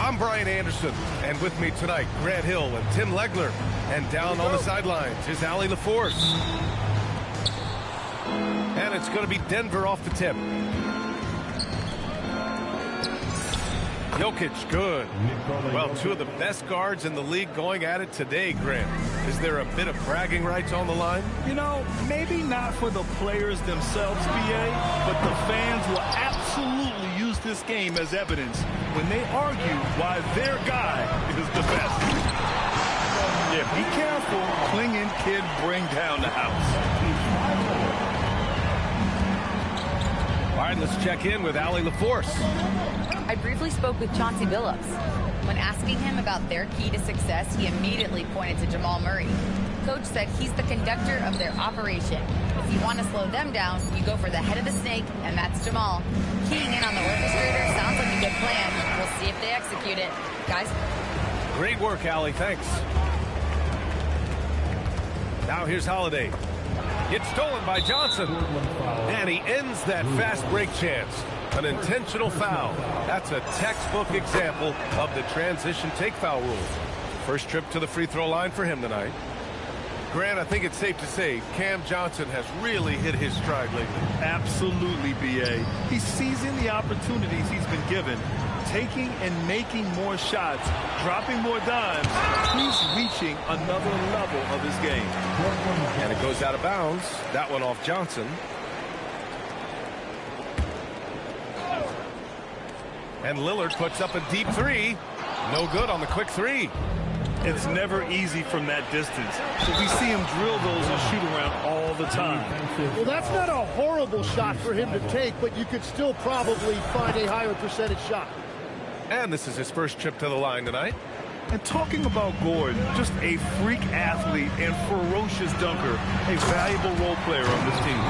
I'm Brian Anderson, and with me tonight, Grant Hill and Tim Legler. And down on the sidelines is Allie LaForce. And it's going to be Denver off the tip. Jokic, good. Well, two of the best guards in the league going at it today, Grant. Is there a bit of bragging rights on the line? You know, maybe not for the players themselves, BA, but the fans will absolutely use this game as evidence when they argue why their guy is the best. Yeah, be careful. Clinging kid bring down the house. All right, let's check in with Allie LaForce. I briefly spoke with Chauncey Billups. When asking him about their key to success, he immediately pointed to Jamal Murray. Coach said he's the conductor of their operation. If you want to slow them down, you go for the head of the snake, and that's Jamal. Keying in on the orchestrator sounds like a good plan. We'll see if they execute it. Guys? Great work, Allie. Thanks. Now here's Holiday. It's stolen by Johnson. And he ends that fast break chance. An intentional foul. That's a textbook example of the transition take foul rule. First trip to the free throw line for him tonight. Grant, I think it's safe to say Cam Johnson has really hit his stride lately. Absolutely, BA. He's seizing the opportunities he's been given, taking and making more shots, dropping more dimes. He's reaching another level of his game. And it goes out of bounds. That one off Johnson. And Lillard puts up a deep three. No good on the quick three. It's never easy from that distance. So we see him drill those and shoot around all the time. Well, that's not a horrible shot for him to take, but you could still probably find a higher percentage shot. And this is his first trip to the line tonight. And talking about Gordon, just a freak athlete and ferocious dunker, a valuable role player on this team.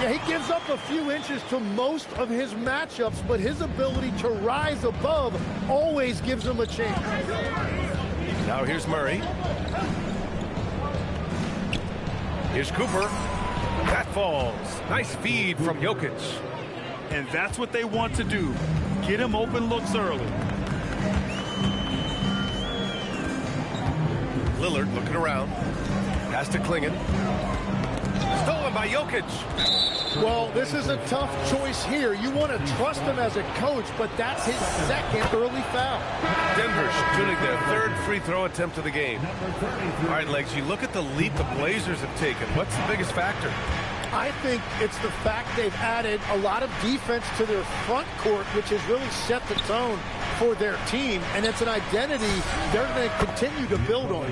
Yeah, he gives up a few inches to most of his matchups, but his ability to rise above always gives him a chance. Now here's Murray. Here's Cooper. That falls. Nice feed from Jokic. And that's what they want to do. Get him open looks early. Lillard looking around. Pass to Clingan. Stolen by Jokic. Well, this is a tough choice here. You want to trust him as a coach, but that's his second early foul. Denver shooting their third free throw attempt of the game. All right, Legs, you look at the lead the Blazers have taken. What's the biggest factor? I think it's the fact they've added a lot of defense to their front court, which has really set the tone for their team, and it's an identity they're going to continue to build on.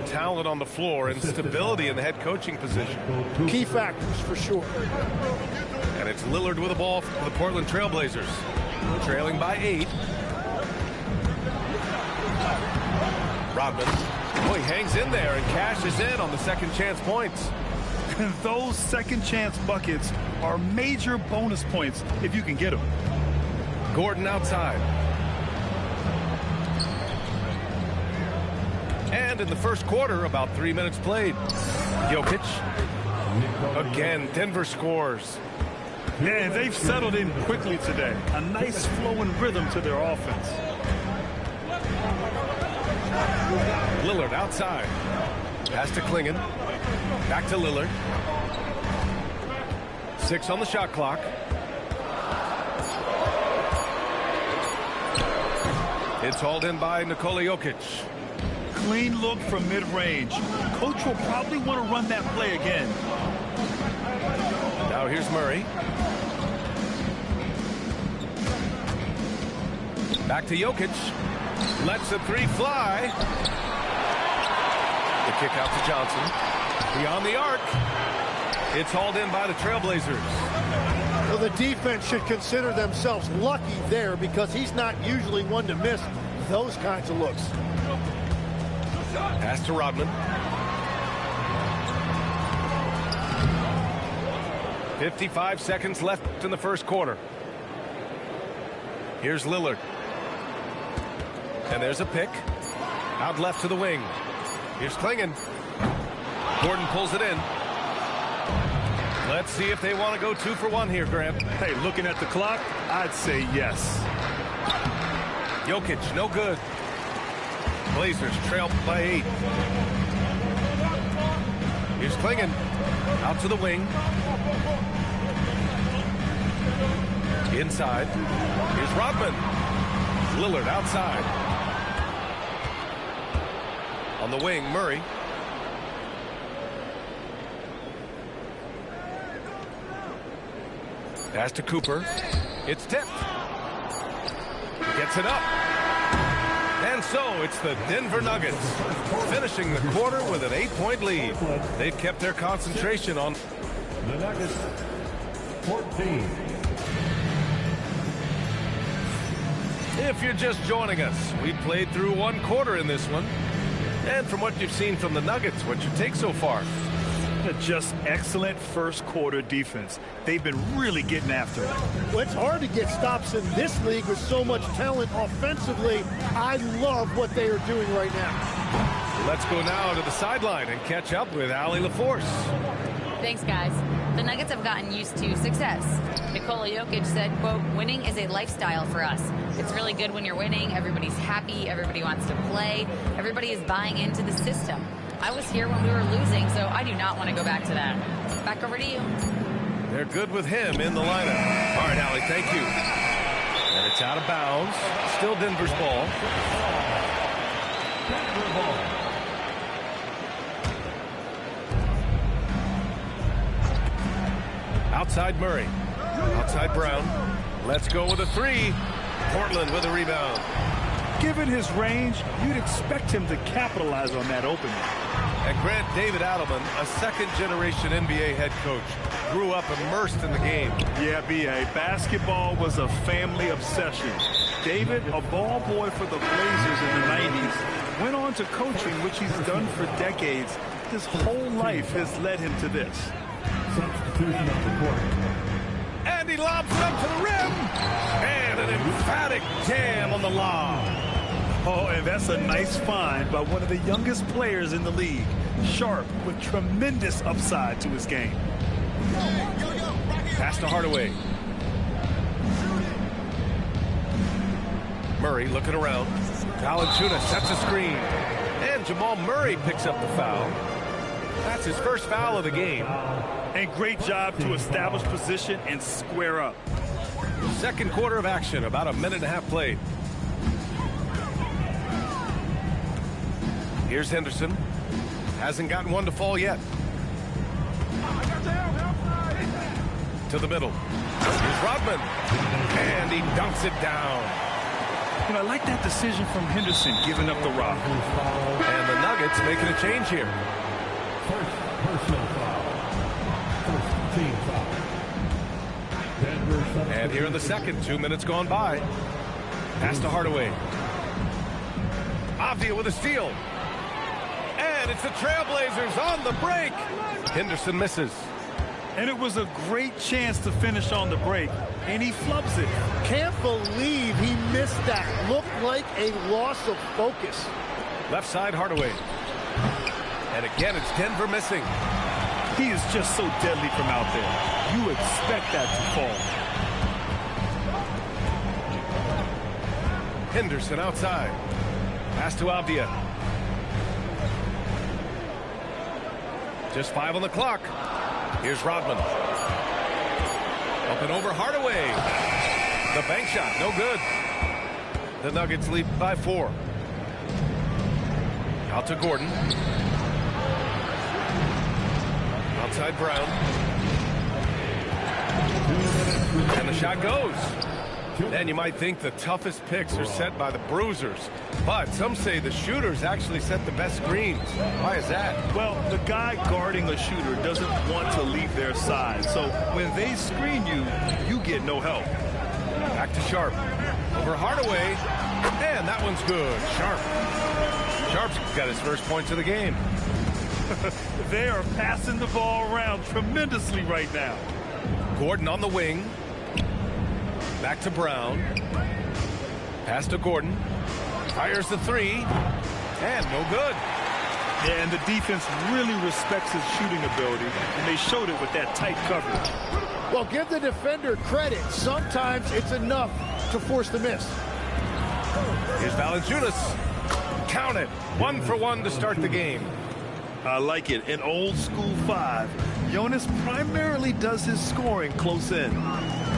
Talent on the floor and stability in the head coaching position. Key factors for sure. And it's Lillard with the ball for the Portland Trailblazers. Trailing by 8. Rodman. Oh, he hangs in there and cashes in on the second chance points. Those second chance buckets are major bonus points if you can get them. Gordon outside. And in the first quarter, about 3 minutes played. Jokic. Again, Denver scores. Yeah, they've settled in quickly today. A nice flowing rhythm to their offense. Lillard outside. Pass to Clingan. Back to Lillard. 6 on the shot clock. It's hauled in by Nikola Jokic. Clean look from mid-range. Coach will probably want to run that play again. Now here's Murray. Back to Jokic. Lets the three fly. The kick out to Johnson. Beyond the arc. It's hauled in by the Trailblazers. Well, the defense should consider themselves lucky there because he's not usually one to miss those kinds of looks. Pass to Rodman. 55 seconds left in the first quarter. Here's Lillard. And there's a pick. Out left to the wing. Here's Clingan. Gordon pulls it in. Let's see if they want to go 2 for 1 here, Graham. Hey, looking at the clock, I'd say yes. Jokic, no good. Blazers trail by 8. Here's Klingon. Out to the wing. Inside. Here's Rodman. Lillard outside. On the wing, Murray. Pass to Cooper. It's tipped. Gets it up. And so it's the Denver Nuggets finishing the quarter with an 8-point lead. They've kept their concentration on the Nuggets 14. If you're just joining us, we played through one quarter in this one. And from what you've seen from the Nuggets, what's your take so far? Just excellent first quarter defense. They've been really getting after it. Well, it's hard to get stops in this league with so much talent offensively. I love what they are doing right now. Let's go now to the sideline and catch up with Allie LaForce. Thanks, guys. The Nuggets have gotten used to success. Nikola Jokic said, quote, winning is a lifestyle for us. It's really good when you're winning. Everybody's happy. Everybody wants to play. Everybody is buying into the system. I was here when we were losing, so I do not want to go back to that. Back over to you. They're good with him in the lineup. All right, Allie, thank you. And it's out of bounds. Still Denver's ball. Denver ball. Outside Murray. Outside Brown. Let's go with a 3. Portland with a rebound. Given his range, you'd expect him to capitalize on that opening. And Grant David Adelman, a second-generation NBA head coach, grew up immersed in the game. Yeah, B.A., basketball was a family obsession. David, a ball boy for the Blazers in the 90s, went on to coaching, which he's done for decades. His whole life has led him to this. Substitution of the court. And he lobs it up to the rim. And an emphatic jam on the lob. Oh, and that's a nice find by one of the youngest players in the league. Sharp with tremendous upside to his game. Pass to Hardaway. Murray looking around. Valanciunas sets a screen. And Jamal Murray picks up the foul. That's his first foul of the game. And great job to establish position and square up. Second quarter of action, about a minute and a half played. Here's Henderson. Hasn't gotten one to fall yet. To the middle. Here's Rodman. And he dunks it down. And I like that decision from Henderson, giving up the rock. And the Nuggets making a change here. First personal foul. First team foul. Denver. And here in the second, 2 minutes gone by. Pass to Hardaway. Avdia with a steal. And it's the Trailblazers on the break. Henderson misses. And it was a great chance to finish on the break, and he flubs it. Can't believe he missed that. Looked like a loss of focus. Left side, Hardaway. And again, it's Denver missing. He is just so deadly from out there. You expect that to fall. Henderson outside. Pass to Avdia. Just 5 on the clock. Here's Rodman. Up and over Hardaway. The bank shot, no good. The Nuggets lead by 4. Out to Gordon. Outside Brown. And the shot goes. And you might think the toughest picks are set by the bruisers, but some say the shooters actually set the best screens. Why is that? Well, the guy guarding a shooter doesn't want to leave their side, so when they screen you, you get no help. Back to Sharp. Over Hardaway. And that one's good. Sharp's got his first points of the game. They are passing the ball around tremendously right now. Gordon on the wing. Back to Brown. Pass to Gordon. Fires the 3. And no good. Yeah, and the defense really respects his shooting ability, and they showed it with that tight coverage. Well, give the defender credit. Sometimes it's enough to force the miss. Here's Valanciunas. Count it. 1 for 1 to start the game. I like it. An old school 5. Jonas primarily does his scoring close in.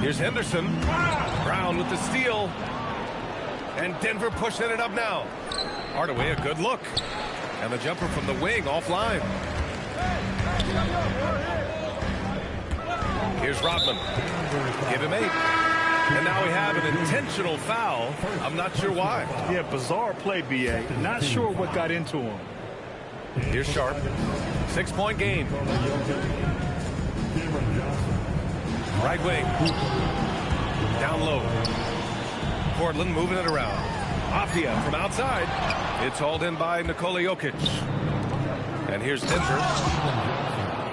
Here's Henderson. Brown with the steal. And Denver pushing it up now. Hardaway, a good look. And the jumper from the wing offline. Here's Rodman. Give him 8. And now we have an intentional foul. I'm not sure why. Yeah, bizarre play, B.A. Not sure what got into him. Here's Sharp. 6-point game. Right wing. Down low. Portland moving it around. Afia from outside. It's hauled in by Nikola Jokic. And here's Denver.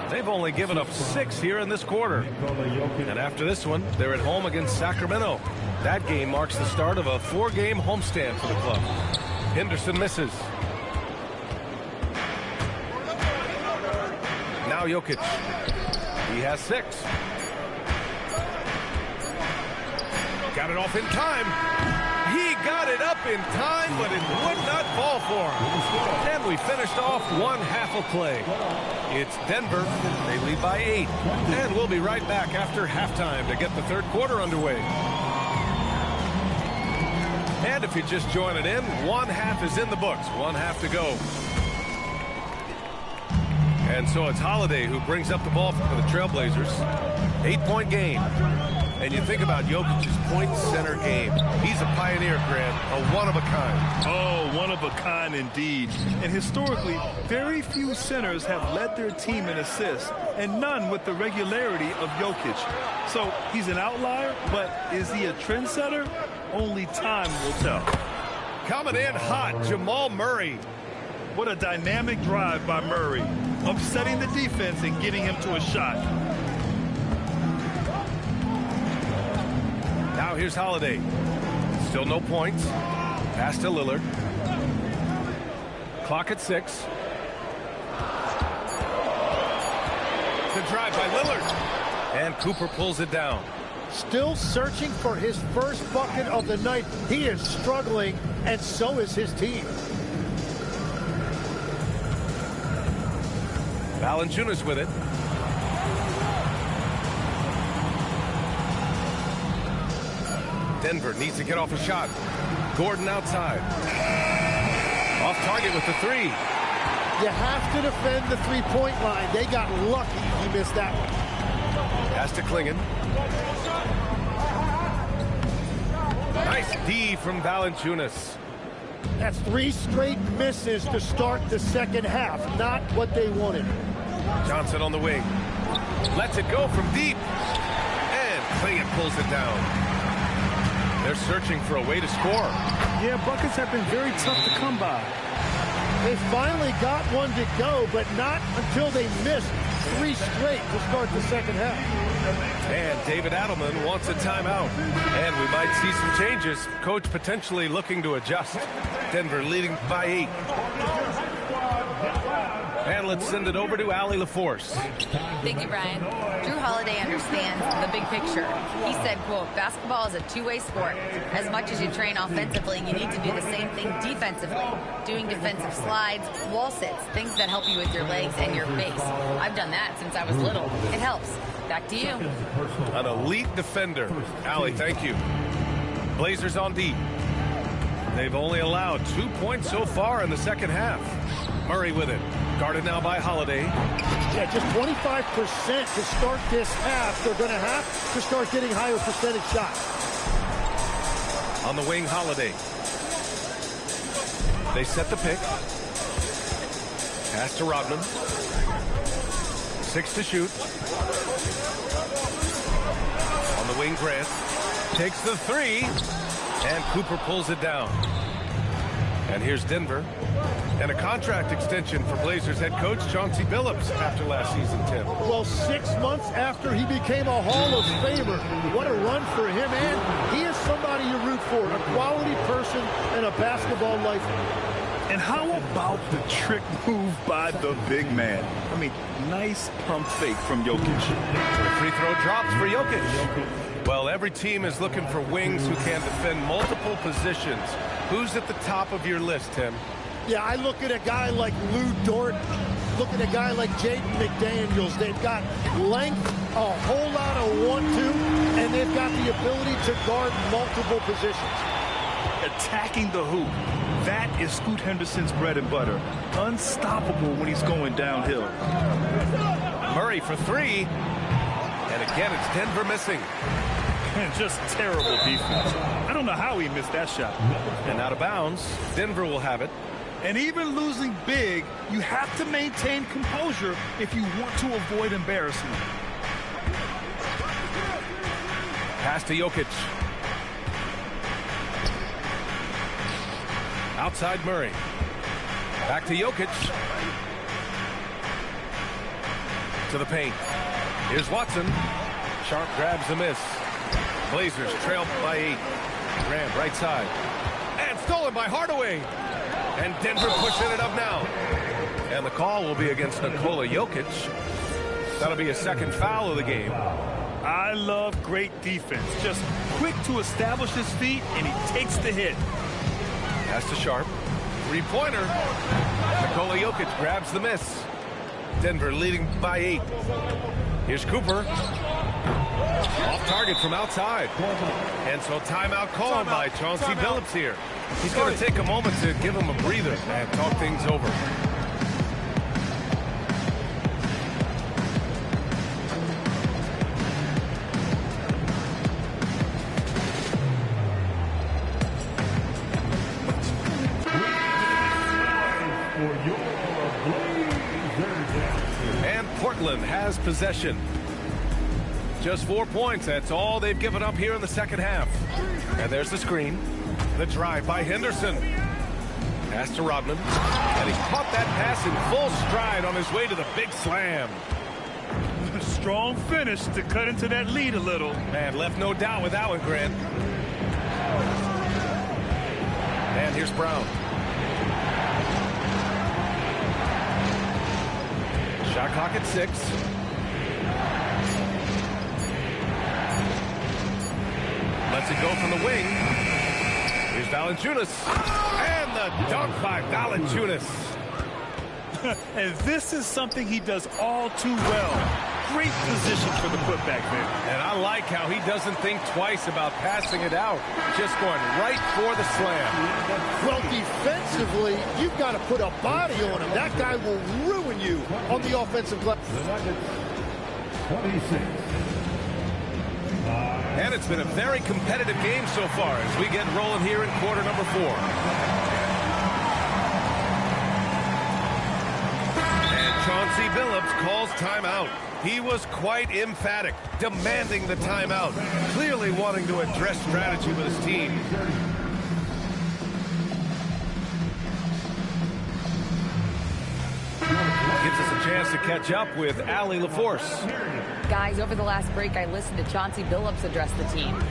They've only given up 6 here in this quarter. And after this one, they're at home against Sacramento. That game marks the start of a 4-game homestand for the club. Henderson misses. Now Jokic. He has 6. Got it off in time. He got it up in time, but it would not fall for him. And we finished off 1 half of play. It's Denver. They lead by 8. And we'll be right back after halftime to get the third quarter underway. And if you're just joining in, 1 half is in the books. 1 half to go. And so it's Holiday who brings up the ball for the Trailblazers. 8-point game. And you think about Jokic's point center game. He's a pioneer, Grant, a one-of-a-kind. Oh, one-of-a-kind indeed. And historically, very few centers have led their team in assists, and none with the regularity of Jokic. So he's an outlier, but is he a trendsetter? Only time will tell. Coming in hot, Jamal Murray. What a dynamic drive by Murray, upsetting the defense and getting him to a shot. Now here's Holiday. Still no points. Pass to Lillard. Clock at 6. The drive by Lillard. And Cooper pulls it down. Still searching for his first bucket of the night. He is struggling, and so is his team. Valanciunas with it. Denver needs to get off a shot. Gordon outside. Off target with the 3. You have to defend the three-point line. They got lucky he missed that one. Pass to Klingon. Nice D from Valanciunas. That's 3 straight misses to start the second half. Not what they wanted. Johnson on the wing. Lets it go from deep. And Klingon pulls it down. They're searching for a way to score. Yeah, buckets have been very tough to come by. They finally got one to go, but not until they missed 3 straight to start the second half. And David Adelman wants a timeout. And we might see some changes. Coach potentially looking to adjust. Denver leading by 8. And let's send it over to Allie LaForce. Thank you, Brian. Drew Holiday understands the big picture. He said, quote, basketball is a two-way sport. As much as you train offensively, you need to do the same thing defensively. Doing defensive slides, wall sits, things that help you with your legs and your base. I've done that since I was little. It helps. Back to you. An elite defender. Allie, thank you. Blazers on deep. They've only allowed 2 points so far in the second half. Murray with it. Guarded now by Holiday. Yeah, just 25% to start this half. They're going to have to start getting higher percentage shots. On the wing, Holiday. They set the pick. Pass to Rodman. 6 to shoot. On the wing, Grant. Takes the 3. And Cooper pulls it down. And here's Denver. And a contract extension for Blazers head coach Chauncey Billups after last season, Tim. Well, 6 months after he became a Hall of Famer. What a run for him. And he is somebody you root for. A quality person and a basketball lifer. And how about the trick move by the big man? I mean, nice pump fake from Jokic. Free throw drops for Jokic. Well, every team is looking for wings who can defend multiple positions. Who's at the top of your list, Tim? Yeah, I look at a guy like Lou Dort, look at a guy like Jaden McDaniels. They've got length, a whole lot of 1-2, and they've got the ability to guard multiple positions. Attacking the hoop. That is Scoot Henderson's bread and butter. Unstoppable when he's going downhill. Murray for three. And again, it's Denver missing. And just terrible defense. I don't know how he missed that shot. And out of bounds. Denver will have it. And even losing big, you have to maintain composure if you want to avoid embarrassment. Pass to Jokic. Outside Murray. Back to Jokic. To the paint. Here's Watson. Sharp grabs the miss. Blazers trail by 8. Grant right side. And stolen by Hardaway. And Denver pushing it up now. And the call will be against Nikola Jokic. That'll be a second foul of the game. I love great defense. Just quick to establish his feet, and he takes the hit. Pass to Sharp. Three-pointer. Nikola Jokic grabs the miss. Denver leading by 8. Here's Cooper. Off target from outside. And so timeout called by Chauncey Billups here. He's going to take a moment to give him a breather and talk things over. And Portland has possession. Just 4 points. That's all they've given up here in the second half. And there's the screen. The drive by Henderson. Pass to Rodman. And he caught that pass in full stride on his way to the big slam. Strong finish to cut into that lead a little. Man, left no doubt with that one, Grant. And here's Brown. Shot clock at 6. Lets it go from the wing. Here's Valanciunas. And the dunk by Valanciunas. And this is something he does all too well. Great position for the putback there. And I like how he doesn't think twice about passing it out. Just going right for the slam. Well, defensively, you've got to put a body on him. That guy will ruin you on the offensive glass. The Nuggets, 26. And it's been a very competitive game so far as we get rolling here in quarter number 4. And Chauncey Billups calls timeout. He was quite emphatic, demanding the timeout, clearly wanting to address strategy with his team. Gives us a chance to catch up with Allie LaForce. Guys, over the last break, I listened to Chauncey Billups address the team.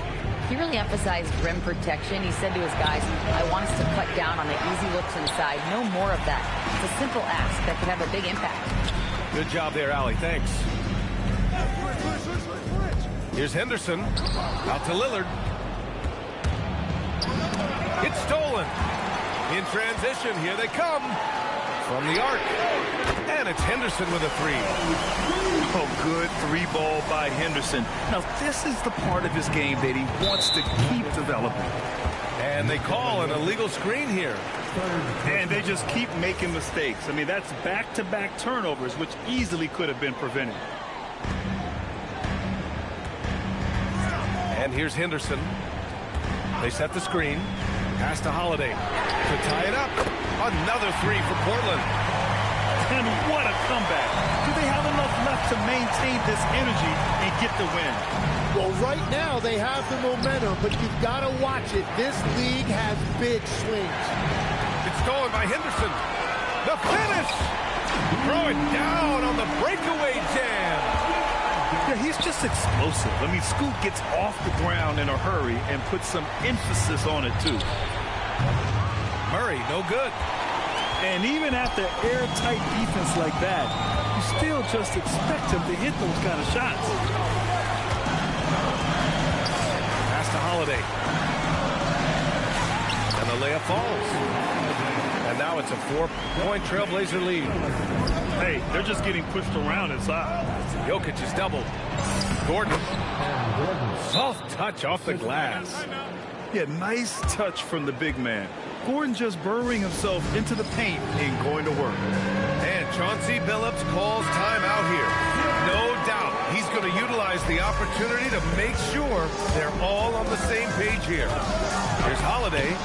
He really emphasized rim protection. He said to his guys, I want us to cut down on the easy looks inside. No more of that. It's a simple ask that could have a big impact. Good job there, Allie. Thanks. Here's Henderson. Out to Lillard. It's stolen. In transition, here they come. From the arc. And it's Henderson with a 3. Oh, good 3-ball by Henderson. Now, this is the part of his game that he wants to keep developing. And they call an illegal screen here. And they just keep making mistakes. I mean, that's back-to-back turnovers, which easily could have been prevented. And here's Henderson. They set the screen. Pass to Holiday to tie it up. Another 3 for Portland. And what a comeback. Do they have enough left to maintain this energy and get the win? Well, right now they have the momentum, but you've got to watch it. This league has big swings. It's stolen by Henderson. The finish. Throw it down on the breakaway jam. Yeah, he's just explosive. I mean, Scoot gets off the ground in a hurry and puts some emphasis on it, too. Murray, no good. And even after airtight defense like that, you still just expect him to hit those kind of shots. falls. And now it's a 4-point Trailblazer lead. Hey, they're just getting pushed around inside. Jokic is doubled. Gordon. Soft touch off the glass. Yeah, nice touch from the big man. Gordon just burrowing himself into the paint and going to work. And Chauncey Billups calls timeout here. No doubt he's going to utilize the opportunity to make sure they're all on the same page here. Here's Holiday.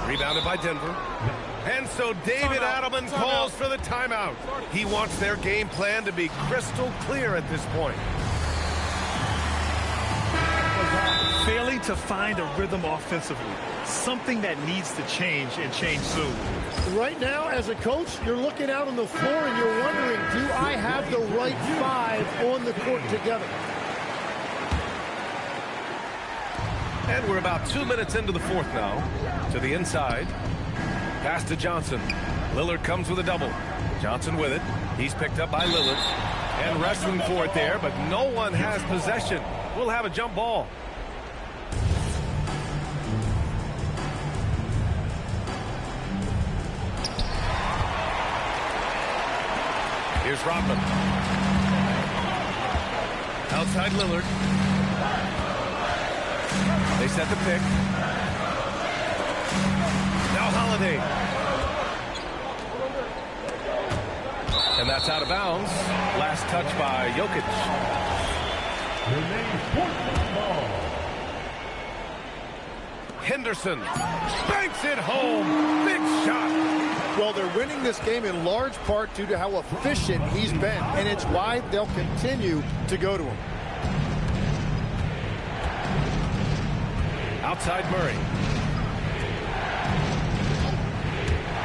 Rebounded by Denver. And so David Adelman calls for the timeout. He wants their game plan to be crystal clear at this point. Failing to find a rhythm offensively. Something that needs to change and change soon. Right now, as a coach, you're looking out on the floor and you're wondering, do I have the right five on the court together? And we're about 2 minutes into the fourth now. To the inside. Pass to Johnson. Lillard comes with a double. Johnson with it. He's picked up by Lillard. And wrestling for it there, but no one has possession. We'll have a jump ball. Here's Rodman. Outside Lillard. They set the pick. Now Holiday. And that's out of bounds. Last touch by Jokic. Henderson banks it home. Big shot. Well, they're winning this game in large part due to how efficient he's been, and it's why they'll continue to go to him. Outside Murray.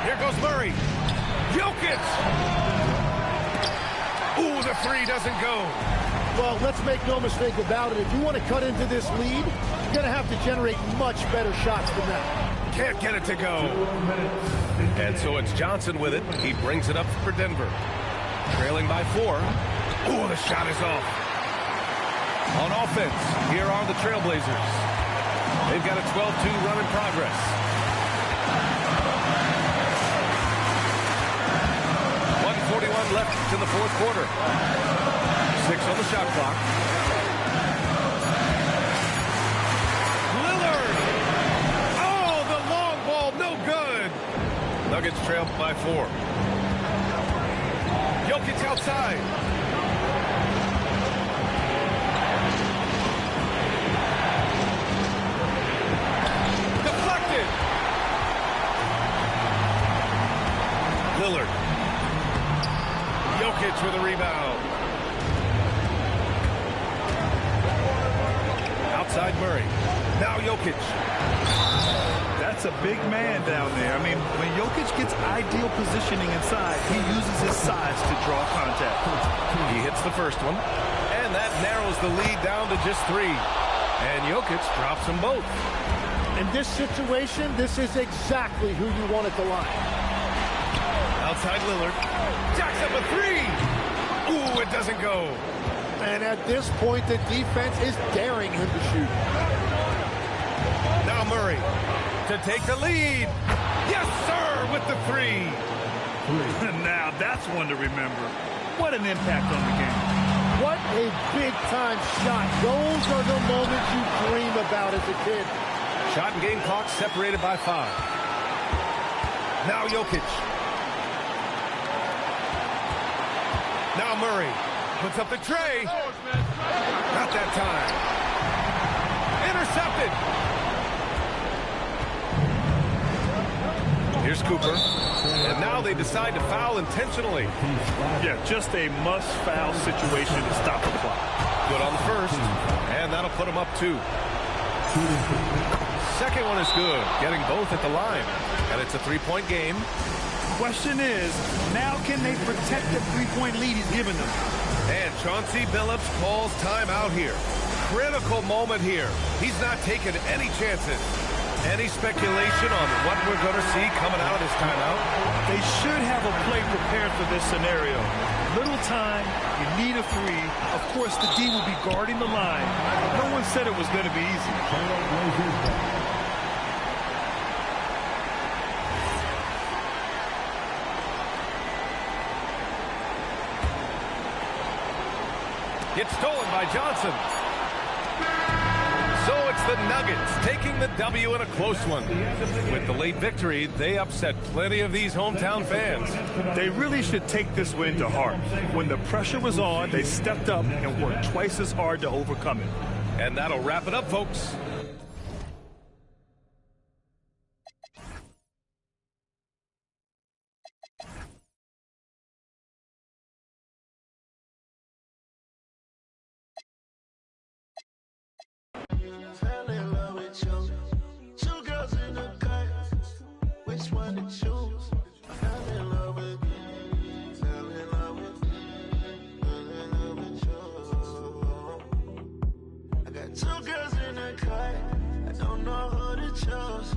Here goes Murray. Jokic! Ooh, the three doesn't go. Well, let's make no mistake about it. If you want to cut into this lead, you're going to have to generate much better shots than that. Can't get it to go. And so it's Johnson with it. He brings it up for Denver. Trailing by 4. Ooh, the shot is off. On offense, here are the Trailblazers. They've got a 12-2 run in progress. Left in the fourth quarter. 6 on the shot clock. Lillard! Oh, the long ball, no good. Nuggets trail by 4. Jokic outside. Deflected. Lillard. Jokic with a rebound. Outside Murray. Now Jokic. That's a big man down there. I mean, when Jokic gets ideal positioning inside, he uses his size to draw contact. He hits the first one. And that narrows the lead down to just 3. And Jokic drops them both. In this situation, this is exactly who you want at the line. Outside Lillard. Jacks up a 3. Ooh, it doesn't go. And at this point, the defense is daring him to shoot. Now Murray to take the lead. Yes, sir, with the 3. Now that's one to remember. What an impact on the game. What a big-time shot. Those are the moments you dream about as a kid. Shot and game clock separated by 5. Now Jokic. Now Murray puts up the tray. Not that time. Intercepted. Here's Cooper. And now they decide to foul intentionally. Yeah, just a must-foul situation to stop the clock. Good on the first. And that'll put them up 2. Second one is good. Getting both at the line. And it's a 3-point game. Question is, now can they protect the 3-point lead he's given them? And Chauncey Billups calls timeout here. Critical moment here. He's not taking any chances. Any speculation on what we're going to see coming out of this timeout? They should have a play prepared for this scenario. Little time, you need a 3. Of course, the D will be guarding the line. No one said it was going to be easy. It's stolen by Johnson. So it's the Nuggets taking the W in a close one. With the late victory, they upset plenty of these hometown fans. They really should take this win to heart. When the pressure was on, they stepped up and worked twice as hard to overcome it. And that'll wrap it up, folks. Two girls in the car, I don't know who to choose.